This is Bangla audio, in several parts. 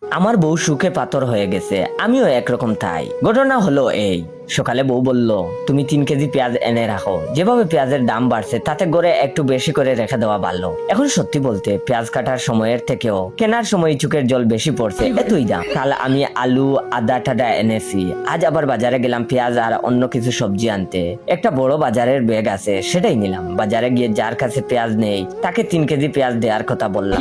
আমার বউ সুখে পাথর হয়ে গেছে, আমিও একরকম তাই। ঘটনা হলো এই, সকালে বউ বলল তুমি 3 কেজি পেঁয়াজ এনে রাখো, যেভাবে পেঁয়াজের দাম বাড়ছে তাতে গড়ে একটু বেশি করে রেখে দেওয়া ভালো। এখন সত্যি বলতে পেঁয়াজ কাটার সময়ের থেকেও কেনার সময় চোখের জল বেশি পড়ছে, এতই দাম। কাল আমি আলু আদা টাদা এনেছি, আজ আবার বাজারে গেলাম পেঁয়াজ আর অন্য কিছু সবজি আনতে। একটা বড় বাজারের ব্যাগ আছে, সেটাই নিলাম। বাজারে গিয়ে যার কাছে পেঁয়াজ নেই তাকে 3 কেজি পেঁয়াজ দেওয়ার কথা বললাম।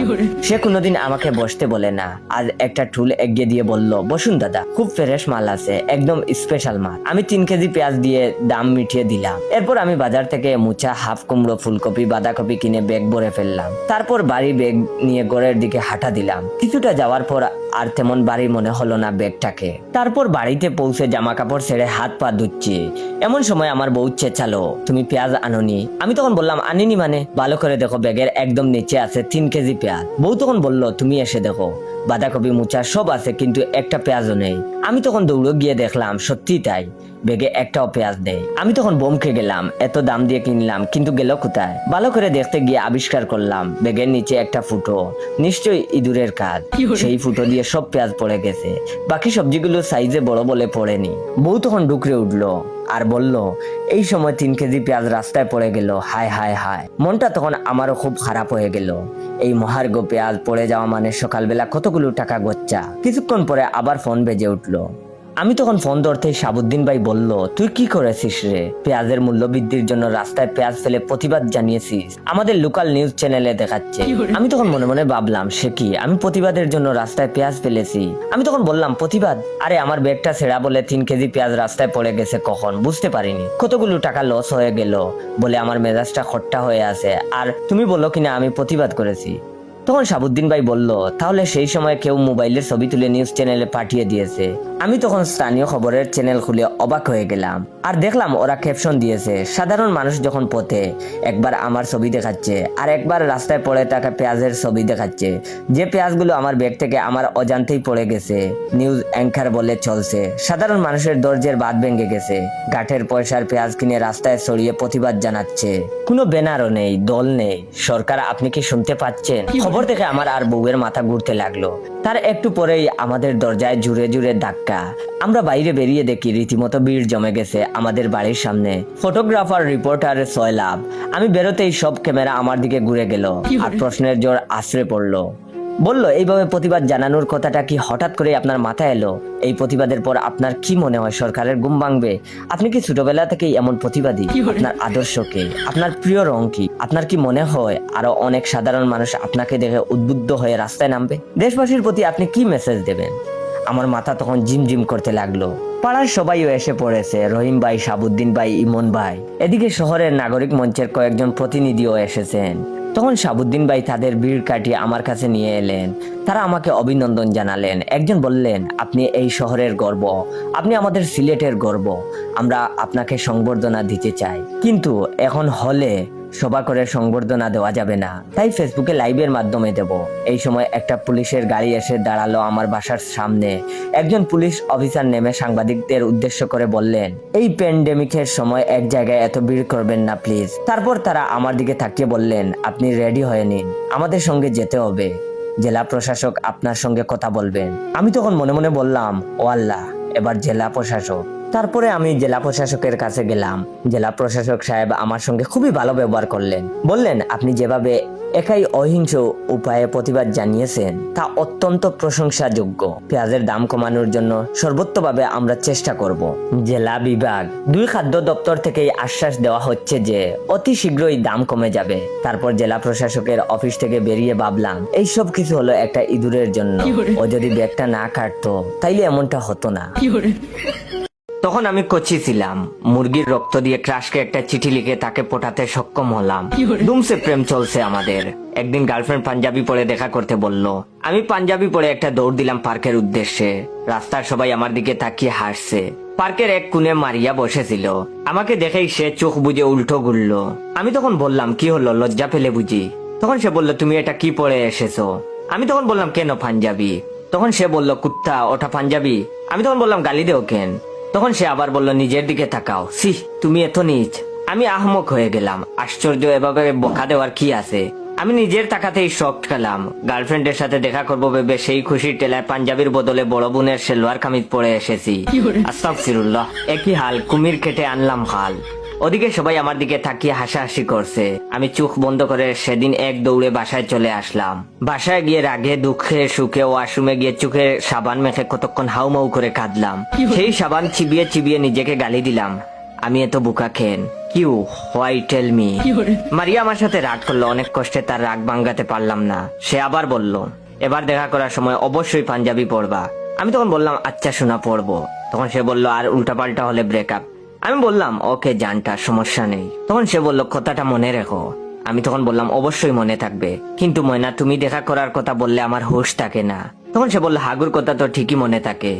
সে কোনোদিন আমাকে বসতে বলে না, আজ একটা টুল এগিয়ে দিয়ে বলল বসুন দাদা, খুব ফ্রেশ মাল আছে, একদম স্পেশাল মাল। আমি 3 কেজি পেঁয়াজ দিয়ে দাম মিটিয়ে দিলাম। এরপর আমি বাজার থেকে মুচা, হাফ কুমড়ো, ফুলকপি, বাঁধাকপি কিনে ব্যাগ ভরে ফেললাম। তারপর বাড়ি ব্যাগ নিয়ে ঘরের দিকে হাঁটা দিলাম। কিছুটা যাওয়ার পর আর তেমন বাড়ি মনে হলো না ব্যাগটাকে। তারপর বাড়িতে পৌঁছে জামা কাপড় ছেড়ে হাত পা ধুচ্ছি, এমন সময় আমার বউ চেঁচালো তুমি পেঁয়াজ আনোনি? আমি তখন বললাম আনিনি মানে? ভালো করে দেখো, ব্যাগের একদম নিচে আছে 3 কেজি পেঁয়াজ। বউ তখন বলল তুমি এসে দেখো, বাঁধাকপি মুচা সব আছে কিন্তু একটা পেঁয়াজও নেই। আমি তখন দৌড়ে গিয়ে দেখলাম সত্যি তাই, ব্যাগে একটাও পেঁয়াজ নেই। আমি তখন বমকে গেলাম, এত দাম দিয়ে কিনলাম কিন্তু গেল কোথায়? ভালো করে দেখতে গিয়ে আবিষ্কার করলাম ব্যাগের নিচে একটা ফুটো, নিশ্চয়ই ইঁদুরের কাজ। সেই ফুটো দিয়ে সব পেঁয়াজ পড়ে গেছে, বাকি সবজিগুলো সাইজে বড় বলে পড়েনি। বউ তখন ডুকরে উঠলো আর বলল এই সময় 3 কেজি পেঁয়াজ রাস্তায় পড়ে গেল, হায় হায় হায়। মনটা তখন আমারও খুব খারাপ হয়ে গেল। এই মহার্ঘ পেঁয়াজ পড়ে যাওয়া মানে সকালবেলা কতগুলো টাকা গচ্চা। কিছুক্ষণ পরে আবার ফোন বেজে উঠলো। আমি তখন ফোন ধরতেই শাহাবুদ্দিন ভাই বলল তুই কি করেছিস রে? পেঁয়াজের মূল্য বৃদ্ধির জন্য রাস্তায় পেঁয়াজ ফেলে প্রতিবাদ জানিয়েছিস, আমাদের লোকাল নিউজ চ্যানেলে দেখাচ্ছে। আমি তখন মনে মনে ভাবলাম সে কি, আমি প্রতিবাদের জন্য রাস্তায় পেঁয়াজ ফেলেছি? আমি তখন বললাম প্রতিবাদ? আরে আমার ব্যাগটা ছেঁড়া বলে 3 কেজি পেঁয়াজ রাস্তায় পড়ে গেছে, কখন বুঝতে পারিনি, কতগুলো টাকা লস হয়ে গেল বলে আমার মেজাজটা খট্টা হয়ে আছে, আর তুমি বলো কিনা আমি প্রতিবাদ করেছি। তখন শাহাবুদ্দিন ভাই বলল তাহলে সেই সময় কেউ মোবাইলের ছবি তুলে নিউজ চ্যানেলে পাঠিয়ে দিয়েছে। আমি তখন স্থানীয় খবরের চ্যানেল খুলে অবাক হয়ে গেলাম আর দেখলাম ওরা ক্যাপশন দিয়েছে সাধারণ মানুষ যখন পথে, একবার আমার ছবি দেখাচ্ছে আর একবার রাস্তায় পড়ে থাকা পেঁয়াজের ছবি দেখাচ্ছে। যে পেঁয়াজগুলো আমার ব্যাগ থেকে আমার অজান্তেই পড়ে গেছে, নিউজ অ্যাঙ্কার বলে চলছে সাধারণ মানুষের দরজের বাঁধ ভেঙে গেছে, গাঠের পয়সার পেঁয়াজ কিনে রাস্তায় ছড়িয়ে প্রতিবাদ জানাচ্ছে। কোনো ব্যানারও নেই, দল নেই। সরকার আপনি কি শুনতে পাচ্ছেন? খবর দেখে আমার আর বউয়ের মাথা ঘুরতে লাগলো। তার একটু পরেই আমাদের দরজায় জুড়ে জুড়ে ধাক্কা। আমরা বাইরে বেরিয়ে দেখি রীতিমতো ভিড় জমে গেছে আমাদের বাড়ির সামনে। ফটোগ্রাফার, রিপোর্টার সয়লাভ। আমি বেরোতেই সব ক্যামেরা আমার দিকে ঘুরে গেল আর প্রশ্নের জোর আশ্রয় পড়লো। বলল এইভাবে প্রতিবাদ জানানোর কথাটা কি হঠাৎ করে আপনার মাথায় এলো? এই প্রতিবাদের পর আপনার কি মনে হয় সরকারের ঘুম ভাঙবে? আপনি কি ছোটবেলা থেকেই এমন প্রতিবাদী? আপনার আদর্শ কি? আপনার প্রিয় রং কি? আপনার কি মনে হয় আরো অনেক সাধারণ মানুষ আপনাকে দেখে উদ্বুদ্ধ হয়ে রাস্তায় নামবে? দেশবাসীর প্রতি আপনি কি মেসেজ দেবেন? আমার মাথা তখন জিমজিম করতে লাগলো। পাড়ার সবাইও এসে পড়েছে, রহিম ভাই, শাহাবুদ্দিন ভাই, ইমন ভাই। এদিকে শহরের নাগরিক মঞ্চের কয়েকজন প্রতিনিধিও এসেছেন। তখন শাহাবুদ্দিন ভাই তাদের ভিড় কাটিয়ে আমার কাছে নিয়ে এলেন। তারা আমাকে অভিনন্দন জানালেন। একজন বললেন আপনি এই শহরের গর্ব, আপনি আমাদের সিলেটের গর্ব, আমরা আপনাকে সংবর্ধনা দিতে চাই। কিন্তু এখন হলে সভা করে সংবর্ধনা দেওয়া যাবে না, তাই ফেসবুকে লাইভের মাধ্যমে দেব। এই সময় একটা পুলিশের গাড়ি এসে দাঁড়ালো আমার বাসার সামনে। একজন পুলিশ অফিসার নেমে সাংবাদিকদের উদ্দেশ্য করে বললেন এই প্যান্ডেমিকের সময় এক জায়গায় এত ভিড় করবেন না প্লিজ। তারপর তারা আমার দিকে তাকিয়ে বললেন আপনি রেডি হয়ে নিন, আমাদের সঙ্গে যেতে হবে, জেলা প্রশাসক আপনার সঙ্গে কথা বলবেন। আমি তখন মনে মনে বললাম ও আল্লাহ, এবার জেলা প্রশাসক। তারপরে আমি জেলা প্রশাসকের কাছে গেলাম। জেলা প্রশাসক সাহেব আমার সঙ্গে খুবই ভালো ব্যবহার করলেন। বললেন আপনি যেভাবে একাই অহিংস উপায়ে প্রতিবাদ জানিয়েছেন তা অত্যন্ত প্রশংসাযোগ্য। পেঁয়াজের দাম কমানোর জন্য সর্বোত্তভাবে আমরা চেষ্টা করব। জেলা বিভাগ 2 খাদ্য দপ্তর থেকেই আশ্বাস দেওয়া হচ্ছে যে অতি শীঘ্রই দাম কমে যাবে। তারপর জেলা প্রশাসকের অফিস থেকে বেরিয়ে ভাবলাম এই সব কিছু হলো একটা ইঁদুরের জন্য। ও যদি ব্যাগটা না কাটতো তাইলে এমনটা হতো না। তখন আমি কচি ছিলাম, মুরগির রক্ত দিয়ে ক্রাশকে একটা চিঠি লিখে তাকে পটাতে সক্ষম হলাম। দুমসে প্রেম চলছে আমাদের। একদিন গার্লফ্রেন্ড পাঞ্জাবি পরে দেখা করতে বলল। আমি পাঞ্জাবি পরে একটা দৌড় দিলাম পার্কের উদ্দেশ্যে। রাস্তার সবাই আমার দিকে তাকিয়ে হাসছে। পার্কের এক কোণে মারিয়া বসেছিল। আমাকে দেখেই সে চোখ বুজে উল্টো ঘুরল। আমি তখন বললাম কি হলো, লজ্জা পেলে বুঝি? তখন সে বলল তুমি এটা কি পরে এসেছো? আমি তখন বললাম কেন পাঞ্জাবি? তখন সে বলল কুত্তা, ওটা পাঞ্জাবি। আমি তখন বললাম গালি দেও কেন? তখন সে আবার বলল নিজের দিকে তাকাও, সি তুমি এত নীচ। আমি আহমক হয়ে গেলাম। আশ্চর্য, এভাবে বকা দেওয়ার কি আছে? আমি নিজের তাকাতেই শক খেলাম। গার্লফ্রেন্ডের সাথে দেখা করবো ভেবে সেই খুশির টেলায় পাঞ্জাবির বদলে বড় বোনের সেলোয়ার কামিজ পরে এসেছি। আস্তাগফিরুল্লাহ, একই হাল, কুমির কেটে আনলাম খাল। ওদিকে সবাই আমার দিকে তাকিয়ে হাসাহাসি করছে। আমি চোখ বন্ধ করে সেদিন এক দৌড়ে বাসায় চলে আসলাম। বাসায় গিয়ে রাগে দুঃখে সুখে ওয়াশরুমে গিয়ে চোখে সাবান মেখে কতক্ষণ হাউমাউ করে কাঁদলাম। সেই সাবান চিবিয়ে চিবিয়ে নিজেকে গালি দিলাম, আমি এত বোকা খেন you, why tell me. Maria আমার সাথে রাগ করলো, অনেক কষ্টে তার রাগ ভাঙাতে পারলাম না। সে আবার বলল, এবার দেখা করার সময় অবশ্যই পাঞ্জাবি পরবা। আমি তখন বললাম আচ্ছা শোনা, পরবো। তখন সে বলল আর উল্টাপাল্টা হলে ব্রেকআপ। আমি বললাম ওকে জানটা, সমস্যা নেই। তখন সে বলল কথাটা মনে রেখো। আমি তখন বললাম অবশ্যই মনে থাকবে, কিন্তু ময়না তুমি দেখা করার কথা বললে আমার হুঁশ থাকে না। তখন সে বলল হাগুর কথা তো ঠিকই মনে থাকে।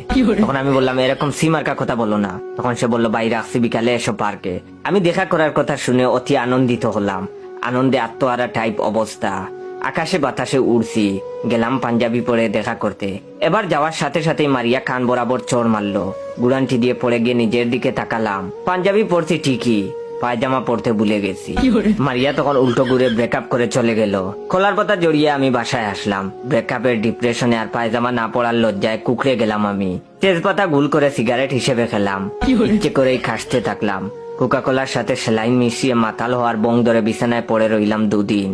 তখন আমি বললাম এরকম সিমার্কা কথা বলো না। তখন সে বলল বাইরে আসছি বিকালে এসো পার্কে। আমি দেখা করার কথা শুনে অতি আনন্দিত হলাম। আনন্দে আত্মহারা টাইপ অবস্থা। আকাশে বাতাসে উড়ছি। গেলাম পাঞ্জাবি পরে দেখা করতে। এবার যাওয়ার সাথে সাথেই মারিয়া কান বরাবর চড় মারলো। গুড়ানটি দিয়ে পড়ে গিয়ে নিজের দিকে তাকালাম। পাঞ্জাবি পরছি ঠিকই, পায়জামা পরতে ভুলে গেছি। মারিয়া তখন উল্টো ঘুরে ব্রেকআপ করে চলে গেল। কলার পাতা জড়িয়ে আমি বাসায় আসলাম। ব্রেকআপের ডিপ্রেশনে আর পায়জামা না পড়ার লজ্জায় কুকড়ে গেলাম আমি। তেজপাতা গুল করে সিগারেট হিসেবে খেলাম। ইচ্ছে করেই খাসতে থাকলাম। কোকাকোলার সাথে সেলাইন মিশিয়ে মাতাল হওয়ার বং ধরে বিছানায় পড়ে রইলাম দুদিন।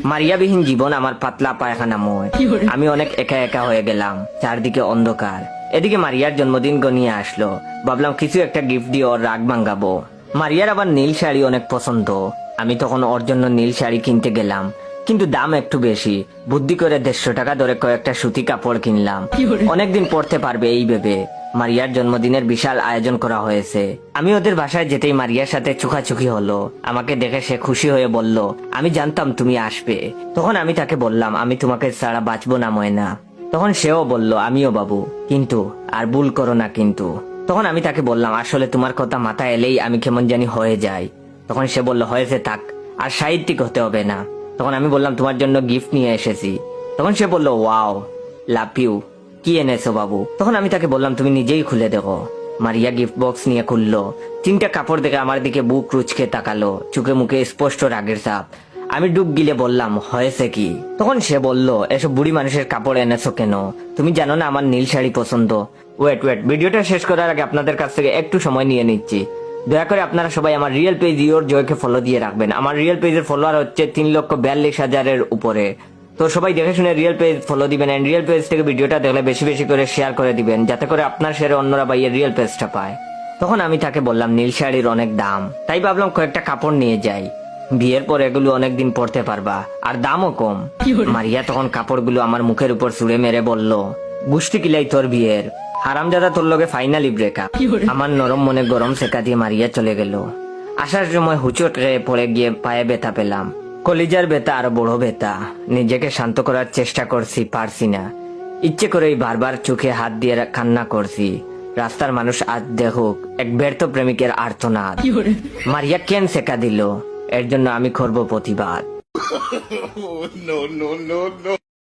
মারিয়াবিহীন জীবন আমার পাতলা পায়খানাময়। আমি অনেক একা একা হয়ে গেলাম। চারদিকে অন্ধকার। এদিকে মারিয়ার জন্মদিন গনিয়ে আসলো। ভাবলাম কিছু একটা গিফট দিয়ে ওর রাগ ভাঙাবো। মারিয়ার আবার নীল শাড়ি অনেক পছন্দ। আমি তখন ওর জন্য নীল শাড়ি কিনতে গেলাম, কিন্তু দাম একটু বেশি। বুদ্ধি করে 150 টাকা ধরে কয়েকটা সুতি কাপড় কিনলাম। অনেকদিন পরতে পারবে এই ভেবে। মারিয়ার জন্মদিনের বিশাল আয়োজন করা হয়েছে। আমি ওদের বাসায় যেতেই মারিয়ার সাথে চোখাচোখি হলো। আমাকে দেখে সে খুশি হয়ে বলল, আমি জানতাম তুমি আসবে। তখন আমি তাকে বললাম, আমি তোমাকে ছাড়া বাঁচবো না ময়না। তখন সেও বলল, আমিও বাবু, কিন্তু আর ভুল করো না কিন্তু। তখন আমি তাকে বললাম, আসলে তোমার কথা মাথায় এলেই আমি কেমন জানি হয়ে যাই। তখন সে বলল, হয়েছে থাক, আর সাহিত্যিক হতে হবে না। তখন আমি বললাম, তোমার জন্য গিফট নিয়ে এসেছি। তখন সে বলল, ওয়াও, লাভ ইউ। কি এনেছো বাবু? তখন আমি তাকে বললাম, তুমি নিজেই খুলে দেখো। মারিয়া গিফট বক্স নিয়ে খুললো। 3টা কাপড় দেখে আমার দিকে বুক রুচকে তাকালো। চোখে মুখে স্পষ্ট রাগের ছাপ। আমি ডুব গিলে বললাম, হয়েছে কি? তখন সে বলল, এসব বুড়ি মানুষের কাপড় এনেছো কেন? তুমি জানো না আমার নীল শাড়ি পছন্দ। ওয়েট, ভিডিওটা শেষ করার আগে আপনাদের কাছ থেকে একটু সময় নিয়ে নিচ্ছি। দয়া করে আপনারা সবাই আমার রিয়েল পেজ ইওর জয়কে ফলো দিয়ে রাখবেন। আমার রিয়েল পেজের ফলোয়ার হচ্ছে 3,42,000-এর উপরে। তো সবাই দেখে শুনে রিয়েল পেজ ফলো দিবেন। এন্ড রিয়েল পেজ থেকে ভিডিওটা দেখলে বেশি বেশি করে শেয়ার করে দিবেন, যাতে করে আপনার শেয়ারে অন্যরা ভাইয়ের রিয়েল পেজটা পায়। তখন আমি তাকে বললাম, নীল শাড়ির অনেক দাম, তাই ভাবলাম কয়েকটা কাপড় নিয়ে যাই। বিয়ের পর এগুলো অনেকদিন পরতে পারবা, আর দামও কম। মারিয়া তখন কাপড়গুলো আমার মুখের উপর ছুঁড়ে মেরে বলল, গুষ্টি কিলাই তোর বিয়ের, হারামজাদা তোর লগে ফাইনালি ব্রেকআপ। আমার নরম মনে গরম সেকা দিয়ে মারিয়া চলে গেল। আসার সময় হুচট খেয়ে পড়ে গিয়ে পায়ে ব্যথা পেলাম। কলিজার ব্যথা আরো বড় ব্যথা। নিজেকে শান্ত করার চেষ্টা করছি, পারছি না। ইচ্ছে করেই বারবার চোখে হাত দিয়ে কান্না করছি। রাস্তার মানুষ আজ দেখুক এক ব্যর্থ প্রেমিকের আর্তনাদ। মারিয়া কেন সেকা দিল, এর জন্য আমি করব প্রতিবাদ।